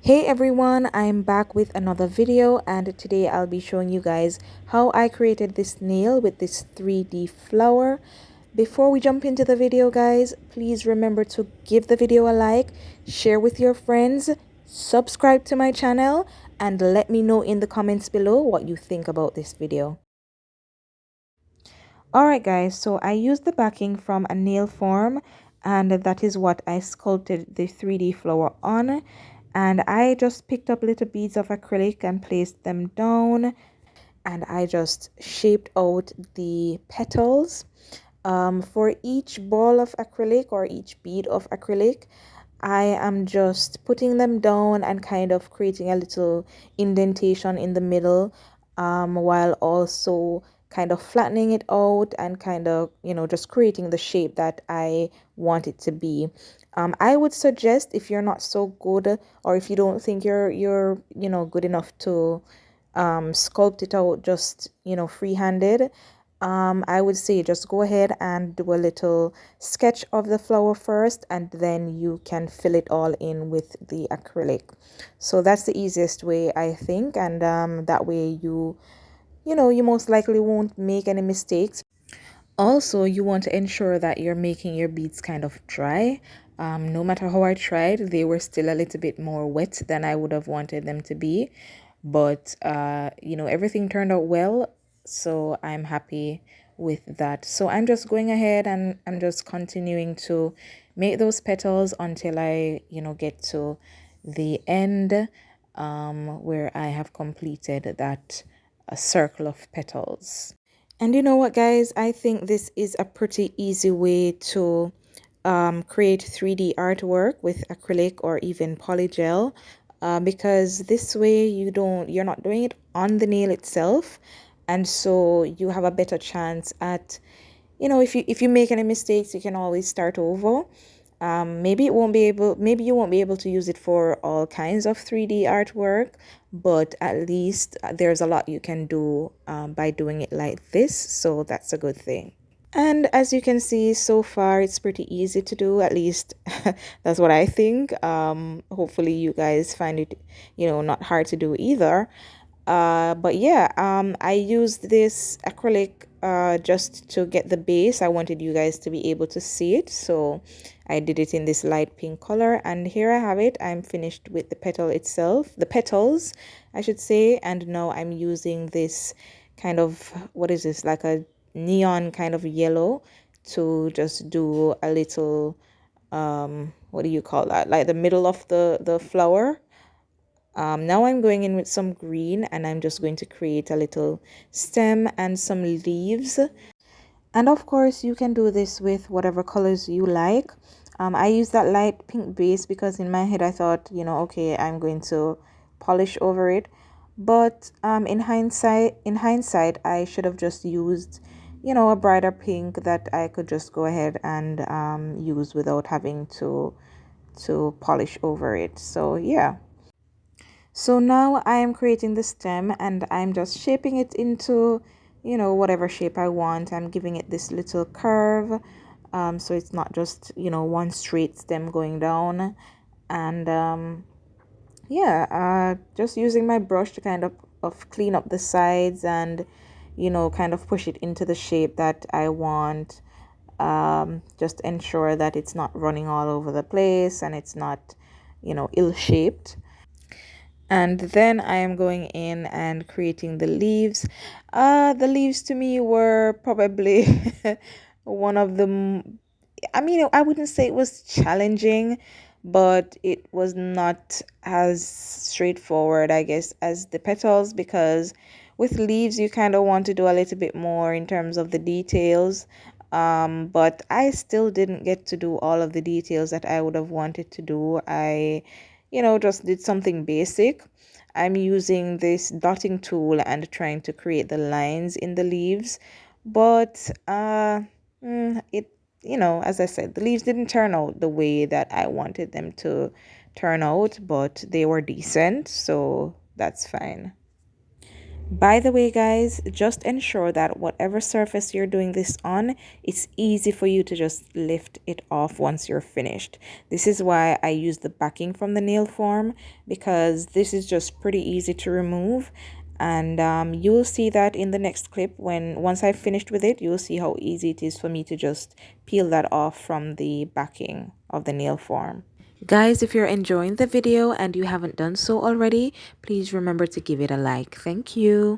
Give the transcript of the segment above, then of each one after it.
Hey everyone, I'm back with another video, and today I'll be showing you guys how I created this nail with this 3D flower. Before we jump into the video guys, please remember to give the video a like, share with your friends, subscribe to my channel, and let me know in the comments below what you think about this video. Alright guys, so I used the backing from a nail form, and that is what I sculpted the 3D flower on. And I just picked up little beads of acrylic and placed them down, and I just shaped out the petals. For each ball of acrylic or each bead of acrylic, I am just putting them down and kind of creating a little indentation in the middle, while also kind of flattening it out and kind of, just creating the shape that I want it to be. I would suggest, if you're not so good, or if you don't think you're good enough to sculpt it out just free-handed, I would say just go ahead and do a little sketch of the flower first, and then you can fill it all in with the acrylic. So that's the easiest way, I think, and that way you most likely won't make any mistakes. Also, you want to ensure that you're making your beads kind of dry. No matter how I tried, they were still a little bit more wet than I would have wanted them to be. But, everything turned out well, so I'm happy with that. So I'm just going ahead and I'm just continuing to make those petals until I, get to the end, where I have completed that circle of petals. And you know what, guys? I think this is a pretty easy way to create 3D artwork with acrylic or even polygel, because this way you're not doing it on the nail itself, and so you have a better chance at, if you make any mistakes, you can always start over. Maybe you won't be able to use it for all kinds of 3D artwork, but at least there's a lot you can do by doing it like this, so that's a good thing. And as you can see, so far it's pretty easy to do, at least that's what I think. Hopefully you guys find it, not hard to do either. But yeah, I used this acrylic just to get the base. I wanted you guys to be able to see it, so I did it in this light pink color, and here I have it. I'm finished with the petal itself, the petals I should say, and now I'm using this kind of, what is this, like a neon kind of yellow, to just do a little, what do you call that, like the middle of the flower. Now I'm going in with some green, and I'm just going to create a little stem and some leaves. And of course, you can do this with whatever colors you like. I use that light pink base because in my head I thought, okay, I'm going to polish over it. But in hindsight, I should have just used, a brighter pink that I could just go ahead and use without having to polish over it. So yeah. So now I am creating the stem, and I'm just shaping it into, whatever shape I want. I'm giving it this little curve, so it's not just, one straight stem going down. And yeah, just using my brush to kind of clean up the sides and, kind of push it into the shape that I want. Just ensure that it's not running all over the place and it's not, ill-shaped. And then I am going in and creating the leaves. The leaves to me were probably one of the, I mean, I wouldn't say it was challenging, but it was not as straightforward, I guess, as the petals, because with leaves you kind of want to do a little bit more in terms of the details. But I still didn't get to do all of the details that I would have wanted to do. I just did something basic. I'm using this dotting tool and trying to create the lines in the leaves, but it, as I said, the leaves didn't turn out the way that I wanted them to turn out, but they were decent, so that's fine. By the way, guys, just ensure that whatever surface you're doing this on, it's easy for you to just lift it off once you're finished. This is why I use the backing from the nail form, because this is just pretty easy to remove. And you'll see that in the next clip. Once I've finished with it, you'll see how easy it is for me to just peel that off from the backing of the nail form. Guys, if you're enjoying the video and you haven't done so already, please remember to give it a like. Thank you.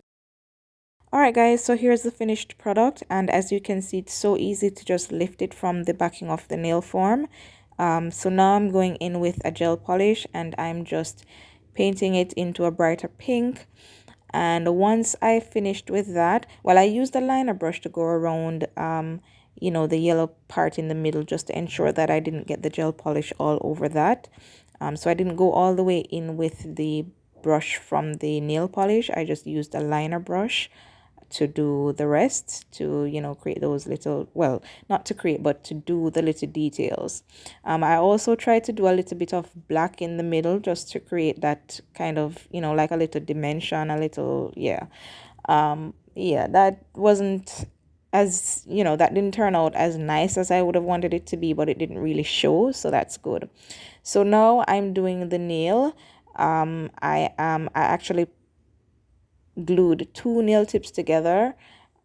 Alright guys, so here's the finished product, and as you can see, it's so easy to just lift it from the backing of the nail form. So now I'm going in with a gel polish and I'm just painting it into a brighter pink. And once I finished with that, well, I used a liner brush to go around the yellow part in the middle, just to ensure that I didn't get the gel polish all over that. So I didn't go all the way in with the brush from the nail polish. I just used a liner brush to do the rest, to create those little, well, not to create, but to do the little details. I also tried to do a little bit of black in the middle, just to create that kind of, like a little dimension, a little, yeah. Yeah, that wasn't as, that didn't turn out as nice as I would have wanted it to be, but it didn't really show, so that's good. So now I'm doing the nail. I actually glued two nail tips together.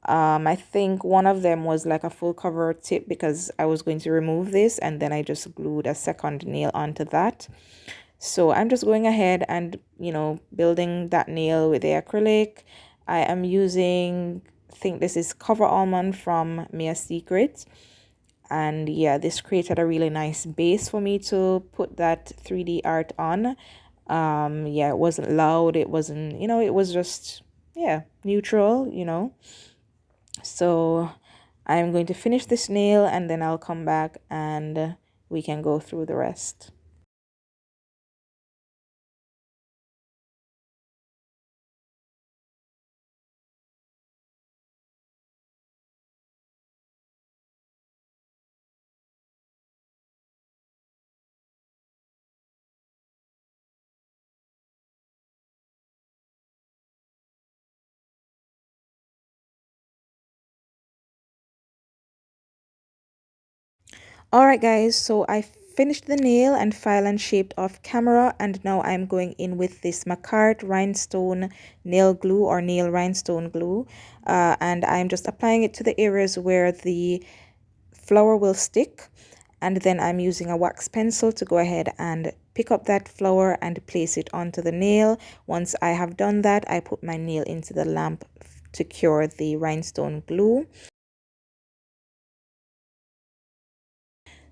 I think one of them was like a full cover tip because I was going to remove this, and then I just glued a second nail onto that. So I'm just going ahead and building that nail with the acrylic. I am using, I think this is Cover Almond from Mia Secret, and yeah, this created a really nice base for me to put that 3D art on. Yeah, it wasn't loud, it wasn't, it was just, yeah, neutral. So I'm going to finish this nail and then I'll come back and we can go through the rest. Alright guys, so I finished the nail and file and shaped off camera, and now I'm going in with this Macart rhinestone nail glue, or nail rhinestone glue, and I'm just applying it to the areas where the flower will stick, and then I'm using a wax pencil to go ahead and pick up that flower and place it onto the nail. Once I have done that, I put my nail into the lamp to cure the rhinestone glue.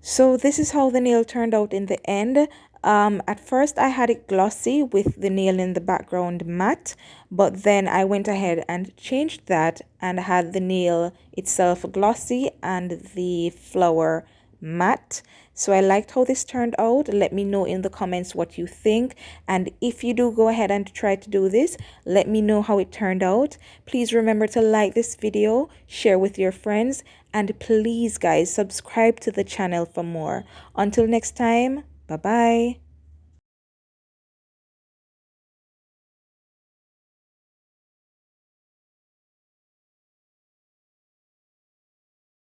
So this is how the nail turned out in the end. At first I had it glossy with the nail in the background matte, but then I went ahead and changed that and had the nail itself glossy and the flower matte. So I liked how this turned out. Let me know in the comments what you think, and if you do go ahead and try to do this, let me know how it turned out. Please remember to like this video, share with your friends, and please guys subscribe to the channel for more. Until next time, bye bye.